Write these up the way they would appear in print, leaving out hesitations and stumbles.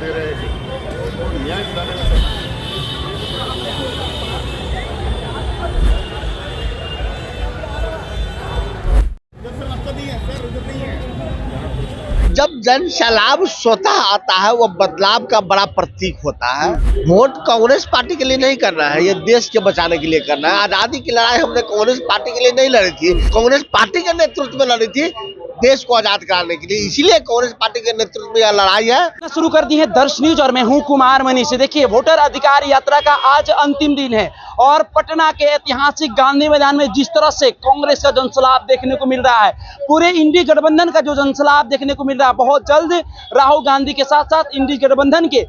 दे रहे हैं, न्याय दिलाने में जब जन सैलाब स्वतः आता है वो बदलाव का बड़ा प्रतीक होता है। वोट कांग्रेस पार्टी के लिए नहीं करना है, ये देश के बचाने के लिए करना है। आजादी की लड़ाई हमने कांग्रेस पार्टी के लिए नहीं लड़ी थी, कांग्रेस पार्टी के नेतृत्व में लड़ी थी देश को आजाद कराने के लिए। इसीलिए कांग्रेस पार्टी के नेतृत्व में यह लड़ाई है। शुरू कर दी है दर्श न्यूज और मैं हूं कुमार मनीष। देखिए, वोटर अधिकार यात्रा का आज अंतिम दिन है और पटना के ऐतिहासिक गांधी मैदान में जिस तरह से कांग्रेस का जनसैलाब देखने को मिल रहा है, पूरे इंडी गठबंधन का जो जनसैलाब देखने को मिल रहा है, बहुत जल्द राहुल गांधी के साथ साथ इंडी गठबंधन के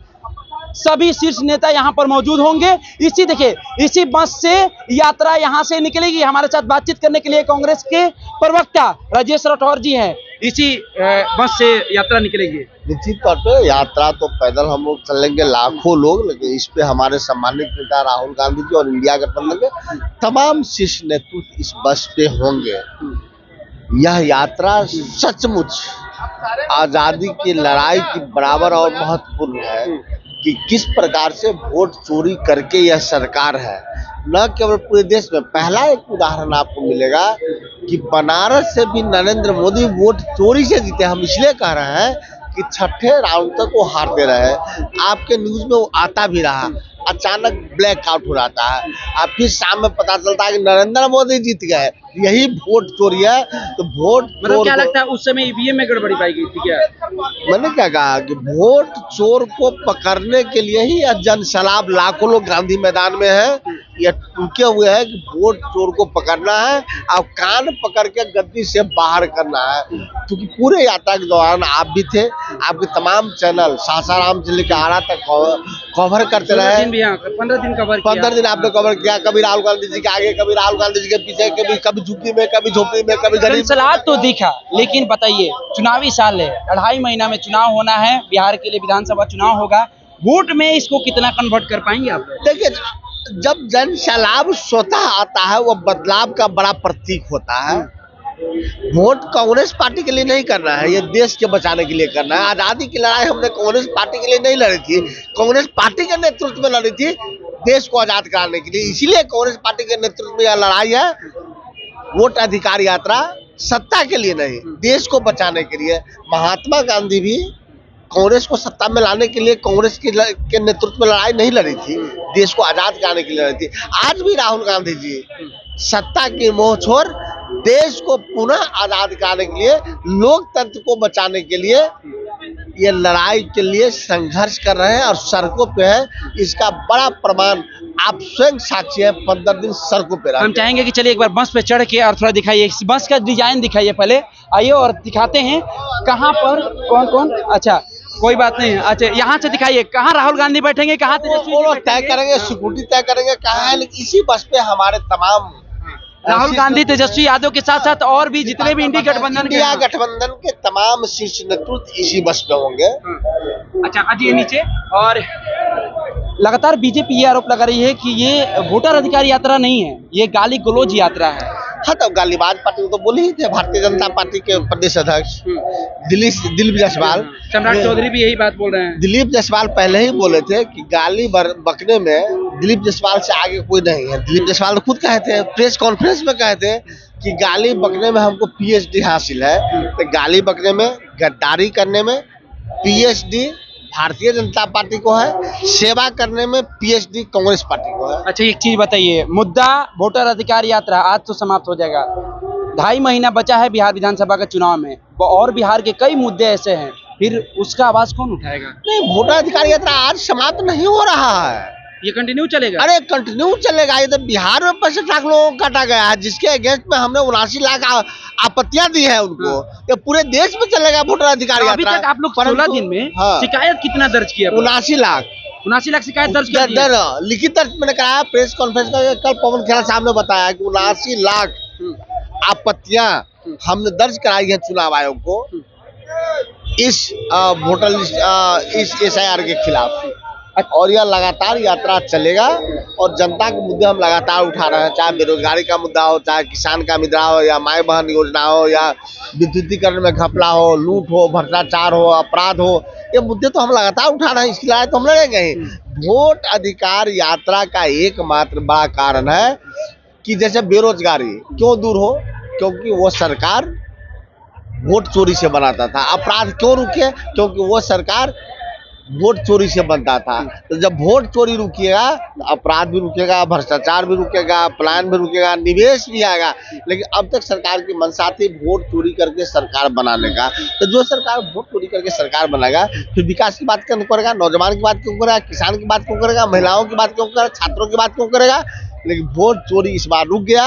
सभी शीर्ष नेता यहां पर मौजूद होंगे। इसी बस से यात्रा यहां से निकलेगी। हमारे साथ बातचीत करने के लिए कांग्रेस के प्रवक्ता राजेश राठौर जी हैं। इसी बस से यात्रा निकलेगी। निश्चित तौर पे यात्रा तो पैदल हम लोग चलेंगे, लाखों लोग, लेकिन इस पे हमारे सम्मानित नेता राहुल गांधी जी और इंडिया गठबंधन के तमाम शीर्ष नेतृत्व इस बस पे होंगे। यह यात्रा सचमुच आजादी की लड़ाई की बराबर और महत्वपूर्ण है कि किस प्रकार से वोट चोरी करके यह सरकार है, न केवल पूरे देश में। पहला एक उदाहरण आपको मिलेगा कि बनारस से भी नरेंद्र मोदी वोट चोरी से जीते। हम इसलिए कह रहे हैं कि छठे राउंड तक वो हारते रहे। आपके न्यूज में वो आता भी रहा, अचानक ब्लैकआउट हो जाता है, अब फिर शाम में पता चलता है कि नरेंद्र मोदी जीत गए। यही वोट चोरी है। तो वोट मतलब क्या लगता है उस समय ईवीएम में गड़बड़ी पाई गई थी क्या? मैंने क्या कहा कि वोट चोर को पकड़ने के लिए ही यह जनसैलाब, लाखों लोग गांधी मैदान में है। यह टूके हुए है कि वोट चोर को पकड़ना है और कान पकड़ के गद्दी से बाहर करना है। क्योंकि पूरे यात्रा के दौरान आप भी थे, आपके तमाम चैनल सासाराम से लेकर आरा तक कवर करते रहे। 15 दिन कवर किया। 15 दिन आपने कवर किया, कभी राहुल गांधी जी के आगे, कभी राहुल गांधी जी के पीछे, कभी झुग्गी में, कभी झोपड़ी में, कभी गरीब। जनसैलाब तो दिखा, लेकिन बताइए, चुनावी साल है, 2.5 महीना में चुनाव होना है, बिहार के लिए विधानसभा चुनाव होगा। वोट में इसको कितना कन्वर्ट कर पाएंगे आप? देखिए, जब जन सैलाब स्वतः आता है वो बदलाव का बड़ा प्रतीक होता है। वोट कांग्रेस पार्टी के लिए नहीं करना है, ये देश के बचाने के लिए करना है। आजादी की लड़ाई हमने कांग्रेस पार्टी के लिए नहीं लड़ी थी, कांग्रेस पार्टी के नेतृत्व में लड़ी थी देश को आजाद कराने के लिए। इसीलिए कांग्रेस पार्टी के नेतृत्व में यह लड़ाई है। वोट अधिकार यात्रा सत्ता के लिए नहीं, देश को बचाने के लिए। महात्मा गांधी भी कांग्रेस को सत्ता में लाने के लिए कांग्रेस के नेतृत्व में लड़ाई नहीं लड़ी थी, देश को आजाद कराने के लिए लड़ी थी। आज भी राहुल गांधी जी सत्ता की मोह छोड़ देश को पुनः आजाद कराने के लिए, लोकतंत्र को बचाने के लिए ये लड़ाई के लिए संघर्ष कर रहे हैं और सड़कों पे है। इसका बड़ा प्रमाण आप स्वयं साक्षी है, 15 दिन सड़कों पे रहे। हम चाहेंगे कि चलिए एक बार बस पे चढ़ के और थोड़ा दिखाइए, इस बस का डिजाइन दिखाइए पहले, आइए और दिखाते हैं कहाँ पर कौन कौन। अच्छा, कोई बात नहीं। अच्छा, यहाँ से दिखाइए कहाँ राहुल गांधी बैठेंगे, कहाँ तेजस्वी तय करेंगे, सिक्योरिटी तय करेंगे कहाँ है। लेकिन इसी बस पे हमारे तमाम राहुल गांधी, तेजस्वी यादव के साथ साथ और भी जितने भी इंडिया गठबंधन के तमाम शीर्ष नेतृत्व इसी बस पे होंगे। अच्छा, आज ये नीचे। और लगातार बीजेपी ये आरोप लगा रही है कि ये वोटर अधिकार यात्रा नहीं है, ये गाली गलौज यात्रा है। हाँ, तो गालीबाज पार्टी को तो बोले ही थे। भारतीय जनता पार्टी के प्रदेश अध्यक्ष दिलीप जायसवाल, सम्राट चौधरी भी यही बात बोल रहे हैं। दिलीप जायसवाल पहले ही बोले थे कि गाली बकने में दिलीप जायसवाल से आगे कोई नहीं है। दिलीप जायसवाल खुद कहे थे, प्रेस कॉन्फ्रेंस में कहे थे कि गाली बकने में हमको PhD हासिल है। तो गाली बकने में, गद्दारी करने में PhD भारतीय जनता पार्टी को है, सेवा करने में PhD कांग्रेस पार्टी को है। अच्छा, एक चीज बताइए, मुद्दा वोटर अधिकार यात्रा आज तो समाप्त हो जाएगा, 2.5 महीना बचा है बिहार विधानसभा का चुनाव में, और बिहार के कई मुद्दे ऐसे हैं, फिर उसका आवाज कौन उठाएगा? नहीं, वोटर अधिकार यात्रा आज समाप्त नहीं हो रहा है, ये कंटिन्यू चलेगा। अरे कंटिन्यू चलेगा। ये तो बिहार में 65 लाख लोगों को काटा गया है, जिसके अगेंस्ट में हमने 79 लाख आपत्तियां दी है उनको। ये पूरे देश में चलेगा वोटर अधिकार यात्रा। अभी तक आप लोग 16 दिन में शिकायत कितना दर्ज किया? 79 लाख शिकायत दर्ज कर दी है। लिखित दर्ज मैंने कराया प्रेस कॉन्फ्रेंस में। कल पवन खेड़ा साहब ने बताया कि 79 लाख आपत्तियां हमने दर्ज कराई है चुनाव आयोग को इस वोटर लिस्ट, इस SIR के खिलाफ। और यह लगातार यात्रा चलेगा और जनता के मुद्दे हम लगातार उठा रहे हैं, चाहे बेरोजगारी का मुद्दा हो, चाहे किसान का मुद्दा हो, या माई बहन योजना हो, या विद्युतीकरण में घपला हो, लूट हो, भ्रष्टाचार हो, अपराध हो, ये मुद्दे तो हम लगातार उठा रहे हैं। इसकी लड़ाई तो हम लड़ेंगे ही। वोट अधिकार यात्रा का एकमात्र बड़ा कारण है कि जैसे बेरोजगारी क्यों दूर हो, क्योंकि वो सरकार वोट चोरी से बनाता था। अपराध क्यों रुके, क्योंकि वो सरकार वोट चोरी से बनता था। तो जब वोट चोरी रुकेगा तो अपराध भी रुकेगा, भ्रष्टाचार भी रुकेगा, पलायन भी रुकेगा, निवेश भी आएगा। लेकिन अब तक सरकार की मंशा थी वोट चोरी करके सरकार बनाने का। तो जो सरकार वोट चोरी करके सरकार बनाएगा फिर विकास की बात क्यों करेगा, नौजवान की बात क्यों करेगा, किसान की बात क्यों करेगा, महिलाओं की बात क्यों करेगा, छात्रों की बात क्यों करेगा। लेकिन वोट चोरी इस बार रुक गया,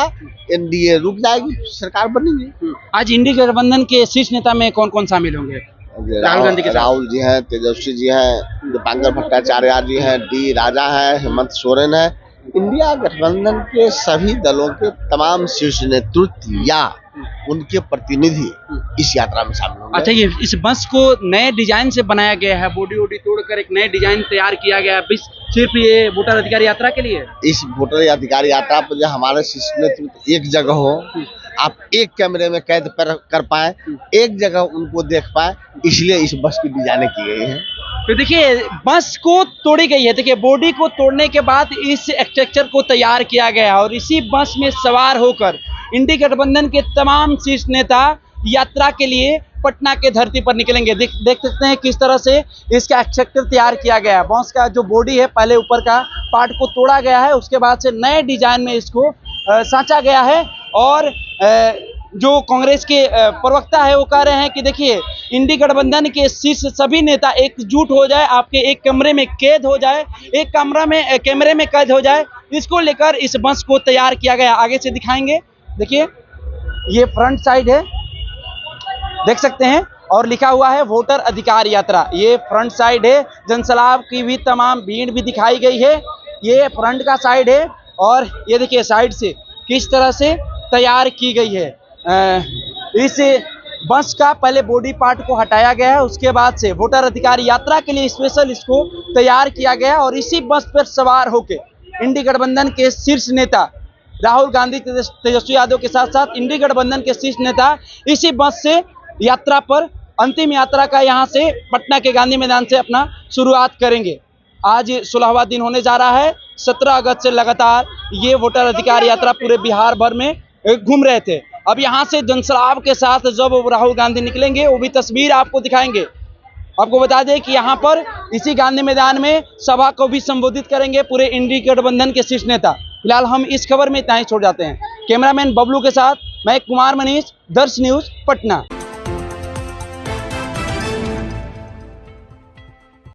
एनडीए रुक जाएगी, सरकार बनेगी। आज इंडी गठबंधन के शीर्ष नेता में कौन कौन शामिल होंगे? राहुल गांधी के साथ राहुल जी हैं, तेजस्वी जी हैं, दीपांकर भट्टाचार्य जी हैं, डी राजा है, हेमंत सोरेन है। इंडिया गठबंधन के सभी दलों के तमाम शीर्ष नेतृत्व या उनके प्रतिनिधि इस यात्रा में शामिल होंगे। अच्छा, ये इस बस को नए डिजाइन से बनाया गया है, बॉडी वोडी तोड़कर एक नए डिजाइन तैयार किया गया है सिर्फ ये वोटर अधिकार यात्रा के लिए। इस वोटर अधिकार यात्रा पर जो हमारे शीर्ष नेतृत्व एक जगह हो, आप एक कैमरे में कैद कर पाए, एक जगह उनको देख पाए, इसलिए इस बस की डिजाइनिंग की गई है। तो देखिए बस को तोड़ी गई है, देखिए बॉडी को तोड़ने के बाद इस स्ट्रक्चर को तैयार किया गया है और इसी बस में सवार होकर इंडी गठबंधन के तमाम शीर्ष नेता यात्रा के लिए पटना के धरती पर निकलेंगे। देख सकते हैं किस तरह से इसका स्ट्रक्चर तैयार किया गया है। बस का जो बॉडी है पहले ऊपर का पार्ट को तोड़ा गया है, उसके बाद से नए डिजाइन में इसको सांचा गया है। और जो कांग्रेस के प्रवक्ता है वो कह रहे हैं कि देखिए इंडी गठबंधन के शीर्ष सभी नेता एकजुट हो जाए, आपके एक कमरे में कैद हो जाए, एक कैमरे में कैद हो जाए, इसको लेकर इस बस को तैयार किया गया। आगे से दिखाएंगे, देखिए ये फ्रंट साइड है, देख सकते हैं, और लिखा हुआ है वोटर अधिकार यात्रा। ये फ्रंट साइड है, जनसलाब की भी तमाम भीड़ भी दिखाई गई है। ये फ्रंट का साइड है और ये देखिए साइड से किस तरह से तैयार की गई है। इस बस का पहले बॉडी पार्ट को हटाया गया है, उसके बाद से वोटर अधिकार यात्रा के लिए स्पेशल इसको तैयार किया गया और इसी बस पर सवार होकर इंडी गठबंधन के शीर्ष नेता राहुल गांधी, तेजस्वी यादव के साथ साथ इंडी गठबंधन के शीर्ष नेता इसी बस से यात्रा पर अंतिम यात्रा का यहां से पटना के गांधी मैदान से अपना शुरुआत करेंगे। आज 16वां दिन होने जा रहा है। 17 अगस्त से लगातार ये वोटर अधिकार यात्रा पूरे बिहार भर में घूम रहे थे। अब यहाँ से जनसलाब के साथ जब राहुल गांधी निकलेंगे वो भी तस्वीर आपको दिखाएंगे। आपको बता दें कि यहाँ पर इसी गांधी मैदान में सभा को भी संबोधित करेंगे पूरे इंडी गठबंधन के शीर्ष नेता। फिलहाल हम इस खबर में इतना ही छोड़ जाते हैं। कैमरामैन बबलू के साथ मैं कुमार मनीष, दर्श न्यूज, पटना।